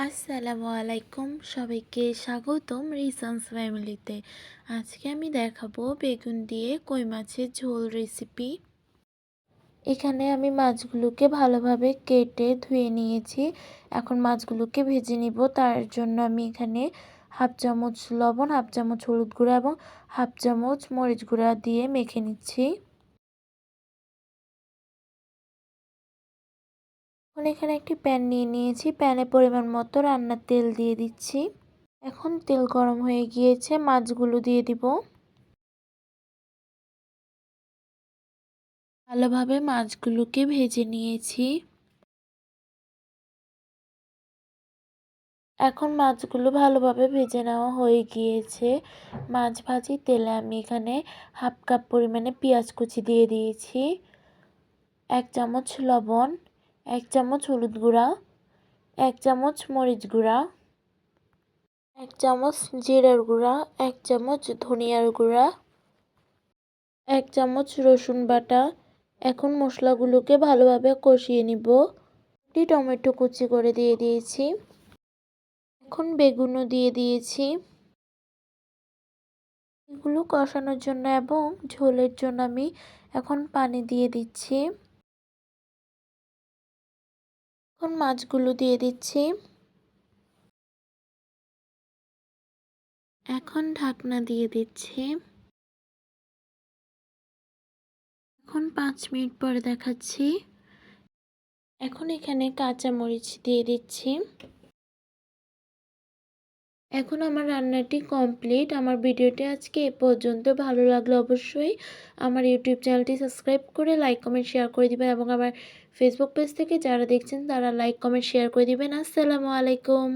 আসসালামু আলাইকুম, সবাইকে স্বাগতম রিসান্স ফ্যামিলিতে। আজকে আমি দেখাবো বেগুন দিয়ে কই মাছের ঝোল রেসিপি। এখানে আমি মাছগুলোকে ভালোভাবে কেটে ধুয়ে নিয়েছি। এখন মাছগুলোকে ভেজে নিব। তার জন্য আমি এখানে হাফ চামচ লবণ, হাফ চামচ হলুদ গুঁড়া এবং হাফ চামচ মরিচ গুঁড়া দিয়ে মেখে নিচ্ছি। এখন এখানে একটি প্যান নিয়ে নিয়েছি। প্যানে পরিমাণ মতো রান্নার তেল দিয়ে দিচ্ছি। এখন তেল গরম হয়ে গিয়েছে, মাছগুলো দিয়ে দিব। ভালোভাবে মাছগুলোকে ভেজে নিয়েছি। এখন মাছগুলো ভালোভাবে ভেজে নেওয়া হয়ে গিয়েছে। মাছ ভাজি তেলে আমি এখানে হাফ কাপ পরিমাণে পেঁয়াজ কুচি দিয়ে দিয়েছি, 1 চামচ লবণ, 1 চামচ হলুদ গুঁড়া, 1 চামচ মরিচ গুঁড়া, 1 চামচ জিরার গুঁড়া, 1 চামচ ধনিয়ার গুঁড়া, 1 চামচ রসুন বাটা। এখন মশলাগুলোকে ভালোভাবে কষিয়ে নিব। একটি টমেটো কুচি করে দিয়ে দিয়েছি। এখন বেগুনও দিয়ে দিয়েছি। এগুলো কষানোর জন্য এবং ঝোলের জন্য আমি এখন পানি দিয়ে দিচ্ছি। এখন মাছগুলো দিয়ে দিচ্ছি। এখন ঢাকনা দিয়ে দিচ্ছি। এখন 5 মিনিট পরে দেখাচ্ছি। এখন এখানে কাঁচা মরিচ দিয়ে দিচ্ছি। এখন আমার রান্নাটি কমপ্লিট। আমার ভিডিওটি আজকে এ পর্যন্ত। ভালো লাগলে অবশ্যই আমার ইউটিউব চ্যানেলটি সাবস্ক্রাইব করে লাইক কমেন্ট শেয়ার করে দিবেন এবং আমার ফেসবুক পেজ থেকে যারা দেখছেন তারা লাইক কমেন্ট শেয়ার করে দিবেন। আসসালামু আলাইকুম।